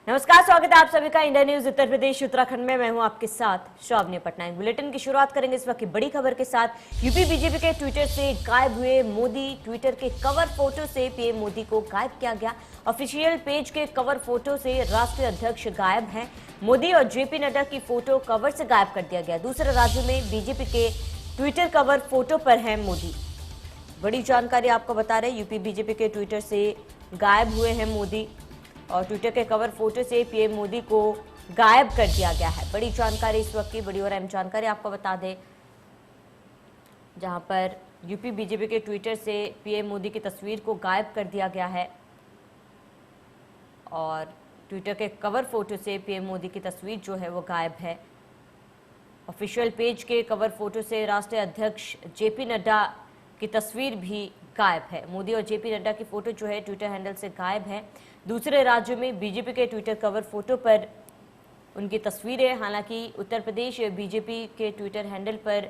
नमस्कार, स्वागत है आप सभी का इंडिया न्यूज उत्तर प्रदेश उत्तराखंड में। मैं हूं आपके साथ श्रावणी पटनायक। बुलेटिन की शुरुआत करेंगे इस वक्त की बड़ी खबर के साथ। यूपी बीजेपी के ट्विटर से गायब हुए मोदी। ट्विटर के कवर फोटो से पीएम मोदी को गायब किया गया। ऑफिशियल पेज के कवर फोटो से राष्ट्रीय अध्यक्ष गायब हैं। मोदी और जेपी नड्डा की फोटो कवर से गायब कर दिया गया। दूसरे राज्यों में बीजेपी के ट्विटर कवर फोटो पर है मोदी। बड़ी जानकारी आपको बता रहे, यूपी बीजेपी के ट्विटर से गायब हुए हैं मोदी और ट्विटर के कवर फोटो से पीएम मोदी को गायब कर दिया गया है। बड़ी जानकारी इस वक्त की, बड़ी और अहम जानकारी आपको बता दें, जहां पर यूपी बीजेपी के ट्विटर से पीएम मोदी की तस्वीर को गायब कर दिया गया है और ट्विटर के कवर फोटो से पीएम मोदी की तस्वीर जो है वो गायब है। ऑफिशियल पेज के कवर फोटो से राष्ट्रीय अध्यक्ष जेपी नड्डा की तस्वीर भी गायब है। मोदी और जेपी नड्डा की फोटो जो है ट्विटर हैंडल से गायब है। दूसरे राज्यों में बीजेपी के ट्विटर कवर फोटो पर उनकी तस्वीरें, हालांकि उत्तर प्रदेश बीजेपी के ट्विटर हैंडल पर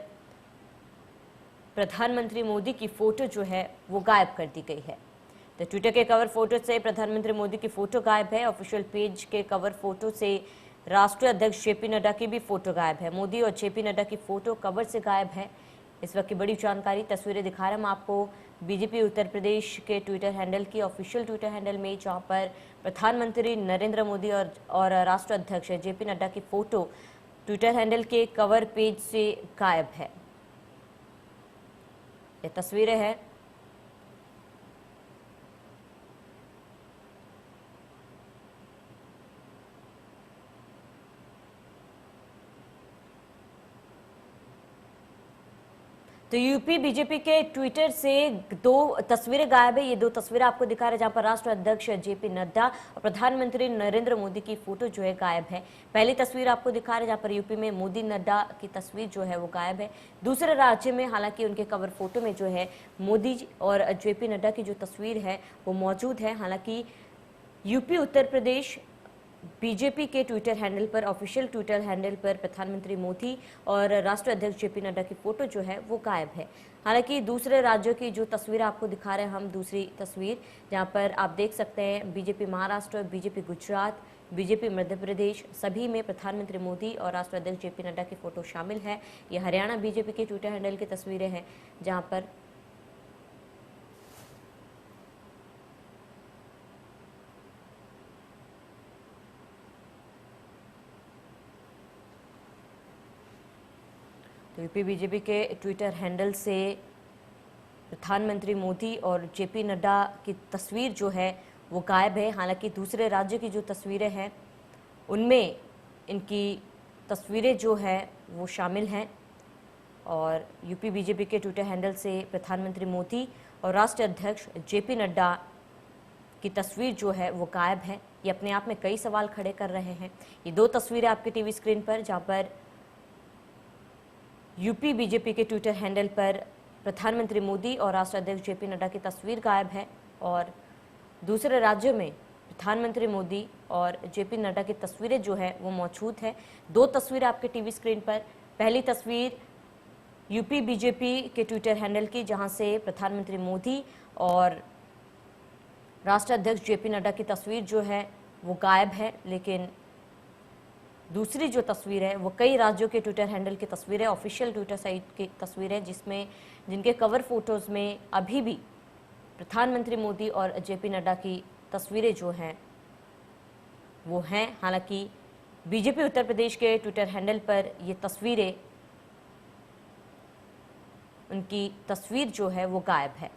प्रधानमंत्री मोदी की फोटो जो है वो गायब कर दी गई है। तो ट्विटर के कवर फोटो से प्रधानमंत्री मोदी की फोटो गायब है। ऑफिशियल पेज के कवर फोटो से राष्ट्रीय अध्यक्ष जेपी नड्डा की भी फोटो गायब है। मोदी और जेपी नड्डा की फोटो कवर से गायब है। इस वक्त की बड़ी जानकारी, तस्वीरें दिखा रहे हैं हम आपको बीजेपी उत्तर प्रदेश के ट्विटर हैंडल की, ऑफिशियल ट्विटर हैंडल में, जहां पर प्रधानमंत्री नरेंद्र मोदी और राष्ट्रीय अध्यक्ष जेपी नड्डा की फोटो ट्विटर हैंडल के कवर पेज से गायब है। ये तस्वीरें हैं। तो यूपी बीजेपी के ट्विटर से दो तस्वीरें गायब है। ये दो तस्वीरें आपको दिखा रहे हैं, जहां पर राष्ट्रीय अध्यक्ष जेपी नड्डा और प्रधानमंत्री नरेंद्र मोदी की फोटो जो है गायब है। पहली तस्वीर आपको दिखा रहे हैं जहां पर यूपी में मोदी नड्डा की तस्वीर जो है वो गायब है। दूसरे राज्य में हालांकि उनके कवर फोटो में जो है मोदी और जेपी नड्डा की जो तस्वीर है वो मौजूद है। हालांकि यूपी उत्तर प्रदेश बीजेपी के ट्विटर हैंडल पर, ऑफिशियल ट्विटर हैंडल पर प्रधानमंत्री मोदी और राष्ट्रीय अध्यक्ष जेपी नड्डा की फोटो जो है वो गायब है। हालांकि दूसरे राज्यों की जो तस्वीर आपको दिखा रहे हैं हम, दूसरी तस्वीर जहां पर आप देख सकते हैं BJP Maharashtra, BJP Gujarat, BJP Madhya Pradesh, सभी में प्रधानमंत्री मोदी और राष्ट्रीय अध्यक्ष जेपी नड्डा की फोटो शामिल है। ये हरियाणा बीजेपी के ट्विटर हैंडल की तस्वीरें हैं, जहाँ पर तो यूपी बीजेपी के ट्विटर हैंडल से प्रधानमंत्री मोदी और जेपी नड्डा की तस्वीर जो है वो गायब है। हालांकि दूसरे राज्य की जो तस्वीरें हैं उनमें इनकी तस्वीरें जो है वो शामिल हैं और यूपी बीजेपी के ट्विटर हैंडल से प्रधानमंत्री मोदी और राष्ट्रीय अध्यक्ष जेपी नड्डा की तस्वीर जो है वो गायब है। ये अपने आप में कई सवाल खड़े कर रहे हैं। ये दो तस्वीरें आपके टीवी स्क्रीन पर, जहाँ पर यूपी बीजेपी के ट्विटर हैंडल पर प्रधानमंत्री मोदी और राष्ट्रीय अध्यक्ष जेपी नड्डा की तस्वीर गायब है और दूसरे राज्यों में प्रधानमंत्री मोदी और जेपी नड्डा की तस्वीरें जो है वो मौजूद है। दो तस्वीरें आपके टीवी स्क्रीन पर। पहली तस्वीर यूपी बीजेपी के ट्विटर हैंडल की, जहां से प्रधानमंत्री मोदी और राष्ट्रीय अध्यक्ष जेपी नड्डा की तस्वीर जो है वो गायब है। लेकिन दूसरी जो तस्वीर है वो कई राज्यों के ट्विटर हैंडल की तस्वीर है, ऑफिशियल ट्विटर साइट की तस्वीर है, जिनके कवर फोटोज़ में अभी भी प्रधानमंत्री मोदी और जेपी नड्डा की तस्वीरें जो हैं वो हैं। हालांकि बीजेपी उत्तर प्रदेश के ट्विटर हैंडल पर ये तस्वीरें, उनकी तस्वीर जो है वो गायब है।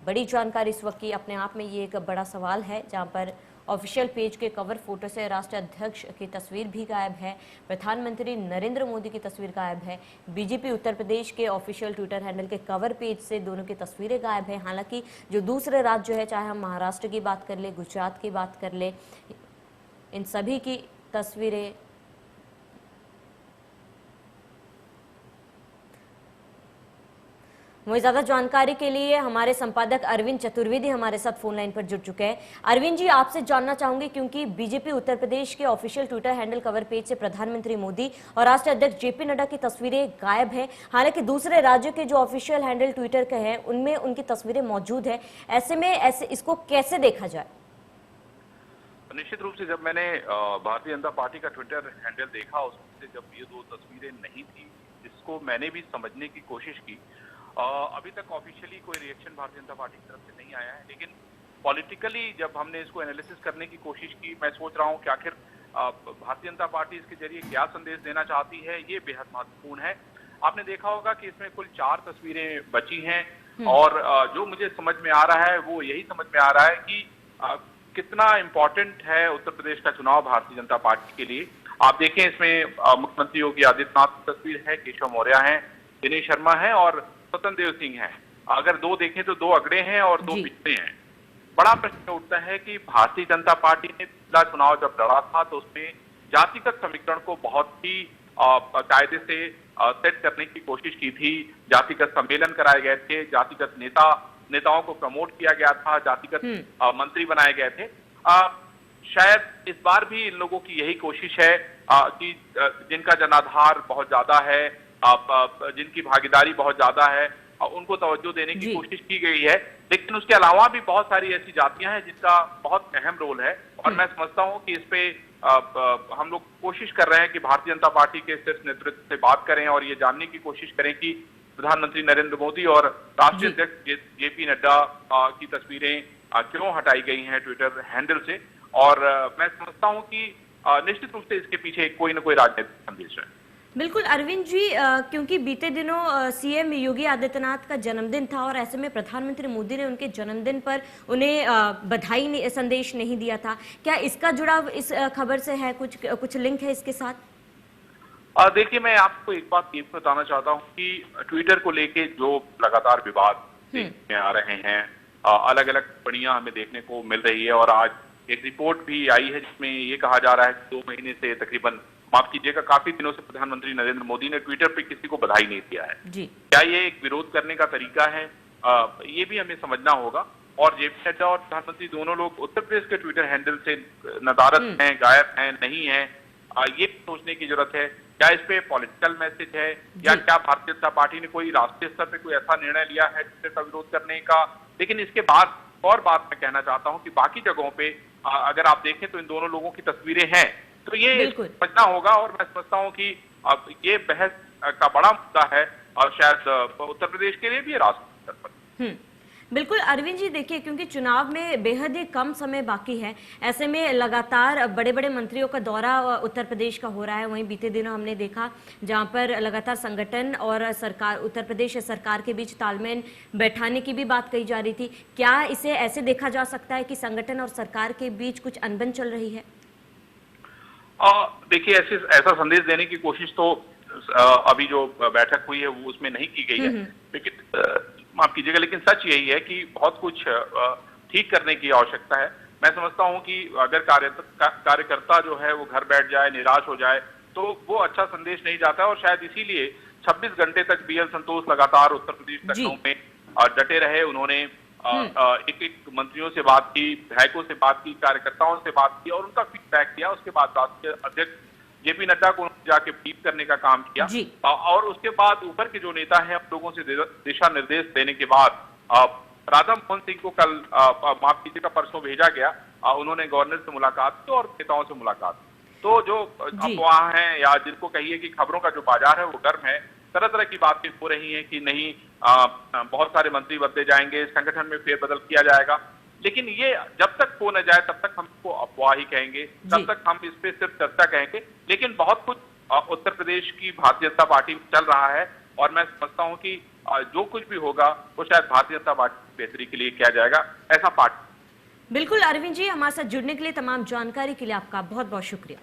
बड़ी जानकारी इस वक्त की, अपने आप में ये एक बड़ा सवाल है, जहां पर ऑफिशियल पेज के कवर फोटो से राष्ट्रीय अध्यक्ष की तस्वीर भी गायब है, प्रधानमंत्री नरेंद्र मोदी की तस्वीर गायब है। बीजेपी उत्तर प्रदेश के ऑफिशियल ट्विटर हैंडल के कवर पेज से दोनों की तस्वीरें गायब हैं। हालांकि जो दूसरे राज्य है, चाहे हम महाराष्ट्र की बात कर ले, गुजरात की बात कर ले, इन सभी की तस्वीरें वही ज्यादा जानकारी के लिए हमारे संपादक अरविंद चतुर्वेदी हमारे साथ फोन लाइन पर जुड़ चुके हैं। अरविंद जी, आपसे जानना चाहूंगी, क्योंकि बीजेपी उत्तर प्रदेश के official Twitter handle cover page से प्रधानमंत्री मोदी और राष्ट्रीय अध्यक्ष जेपी नड्डा की तस्वीरें गायब हैं। हालांकि दूसरे राज्यों के जो ऑफिशियल हैंडल ट्विटर के हैं उनमें उनकी तस्वीरें मौजूद है। ऐसे में इसको कैसे देखा जाए? निश्चित रूप से जब मैंने भारतीय जनता पार्टी का ट्विटर हैंडल देखा, उससे जब ये दो तस्वीरें नहीं थी, इसको मैंने भी समझने की कोशिश की। अभी तक ऑफिशियली कोई रिएक्शन भारतीय जनता पार्टी की तरफ से नहीं आया है, लेकिन पॉलिटिकली जब हमने इसको एनालिसिस करने की कोशिश की, मैं सोच रहा हूँ कि आखिर भारतीय जनता पार्टी इसके जरिए क्या संदेश देना चाहती है, ये बेहद महत्वपूर्ण है। आपने देखा होगा कि इसमें कुल 4 तस्वीरें बची हैं और जो मुझे समझ में आ रहा है वो यही समझ में आ रहा है कि कितना इम्पोर्टेंट है उत्तर प्रदेश का चुनाव भारतीय जनता पार्टी के लिए। आप देखें, इसमें मुख्यमंत्री योगी आदित्यनाथ की तस्वीर है, केशव मौर्य हैं, दिनेश शर्मा है और स्वतंत्र देव सिंह हैं। अगर 2 देखें तो 2 अगड़े हैं और 2 पिछड़े हैं। बड़ा प्रश्न उठता है कि भारतीय जनता पार्टी ने पिछला चुनाव जब लड़ा था तो उसमें जातिगत समीकरण को बहुत ही कायदे से सेट करने की कोशिश की थी। जातिगत सम्मेलन कराए गए थे, जातिगत नेताओं को प्रमोट किया गया था, जातिगत मंत्री बनाए गए थे। शायद इस बार भी इन लोगों की यही कोशिश है कि जिनका जनाधार बहुत ज्यादा है, जिनकी भागीदारी बहुत ज्यादा है, उनको तवज्जो देने की कोशिश की गई है। लेकिन उसके अलावा भी बहुत सारी ऐसी जातियां हैं जिनका बहुत अहम रोल है और मैं समझता हूं कि इस पे हम लोग कोशिश कर रहे हैं कि भारतीय जनता पार्टी के शीर्ष नेतृत्व से बात करें और ये जानने की कोशिश करें कि प्रधानमंत्री नरेंद्र मोदी और राष्ट्रीय अध्यक्ष जेपी नड्डा की तस्वीरें क्यों हटाई गई हैं ट्विटर हैंडल से। और मैं समझता हूं कि निश्चित रूप से इसके पीछे कोई न कोई राजनीतिक संदेश है। बिल्कुल अरविंद जी, क्योंकि बीते दिनों सीएम योगी आदित्यनाथ का जन्मदिन था और ऐसे में प्रधानमंत्री मोदी ने उनके जन्मदिन पर उन्हें बधाई संदेश नहीं दिया था। क्या इसका जुड़ाव इस खबर से है? कुछ लिंक है इसके साथ? देखिए, मैं आपको एक बात ये बताना चाहता हूँ कि ट्विटर को लेके जो लगातार विवाद में आ रहे हैं, अलग अलग टिप्पणियां हमें देखने को मिल रही है और आज एक रिपोर्ट भी आई है जिसमें ये कहा जा रहा है कि 2 महीने से तकरीबन, माफ कीजिएगा, काफी दिनों से प्रधानमंत्री नरेंद्र मोदी ने ट्विटर पे किसी को बधाई नहीं दिया है। क्या ये एक विरोध करने का तरीका है? ये भी हमें समझना होगा। और जेपी नड्डा और प्रधानमंत्री दोनों लोग उत्तर प्रदेश के ट्विटर हैंडल से नदारद हैं, गायब हैं, नहीं है, ये सोचने की जरूरत है। क्या इस पे पॉलिटिकल मैसेज है या क्या भारतीय जनता पार्टी ने कोई राष्ट्रीय स्तर पे कोई ऐसा निर्णय लिया है ट्विटर का विरोध करने का? लेकिन इसके बाद और बात मैं कहना चाहता हूं कि बाकी जगहों पे अगर आप देखें तो इन दोनों लोगों की तस्वीरें हैं, तो ये समझना होगा। और मैं समझता हूं कि अब ये बहस का बड़ा मुद्दा है और शायद उत्तर प्रदेश के लिए भी राष्ट्रीय स्तर पर। बिल्कुल अरविंद जी, देखिए, क्योंकि चुनाव में बेहद ही कम समय बाकी है, ऐसे में लगातार बड़े बड़े मंत्रियों का दौरा उत्तर प्रदेश का हो रहा है। वहीं बीते दिनों हमने देखा जहां पर लगातार संगठन और सरकार, उत्तर प्रदेश सरकार के बीच तालमेल बैठाने की भी बात कही जा रही थी। क्या इसे ऐसे देखा जा सकता है कि संगठन और सरकार के बीच कुछ अनबन चल रही है? देखिए, ऐसा संदेश देने की कोशिश तो अभी जो बैठक हुई है वो उसमें नहीं की गई है, लेकिन माफ कीजिएगा, लेकिन सच यही है कि बहुत कुछ ठीक करने की आवश्यकता है। मैं समझता हूं कि अगर कार्यकर्ता जो है वो घर बैठ जाए, निराश हो जाए, तो वो अच्छा संदेश नहीं जाता है। और शायद इसीलिए 26 घंटे तक बीएल संतोष लगातार उत्तर प्रदेश लखनऊ में डटे रहे। उन्होंने एक मंत्रियों से बात की, विधायकों से बात की, कार्यकर्ताओं से बात की और उनका फीडबैक दिया। उसके बाद राष्ट्रीय अध्यक्ष जेपी नड्डा को जाके ब्रीफ करने का काम किया और उसके बाद ऊपर के जो नेता हैं लोगों से दिशा निर्देश देने के बाद राधा मोहन सिंह को कल, माफ कीजिएगा, परसों भेजा गया। उन्होंने गवर्नर से मुलाकात की और नेताओं से मुलाकात की। तो जो अफवाह हैं या जिनको कहिए कि खबरों का जो बाजार है वो गर्म है, तरह तरह की बातें हो रही हैं कि नहीं, बहुत सारे मंत्री बदले जाएंगे, संगठन में फेरबदल किया जाएगा। लेकिन ये जब तक हो न जाए तब तक हम इसको अफवाह ही कहेंगे, तब तक हम इस पे सिर्फ चर्चा कहेंगे। लेकिन बहुत कुछ उत्तर प्रदेश की भारतीय जनता पार्टी में चल रहा है और मैं समझता हूं कि जो कुछ भी होगा वो शायद भारतीय जनता पार्टी की बेहतरी के लिए किया जाएगा, ऐसा पार्टी। बिल्कुल अरविंद जी, हमारे साथ जुड़ने के लिए, तमाम जानकारी के लिए आपका बहुत बहुत शुक्रिया।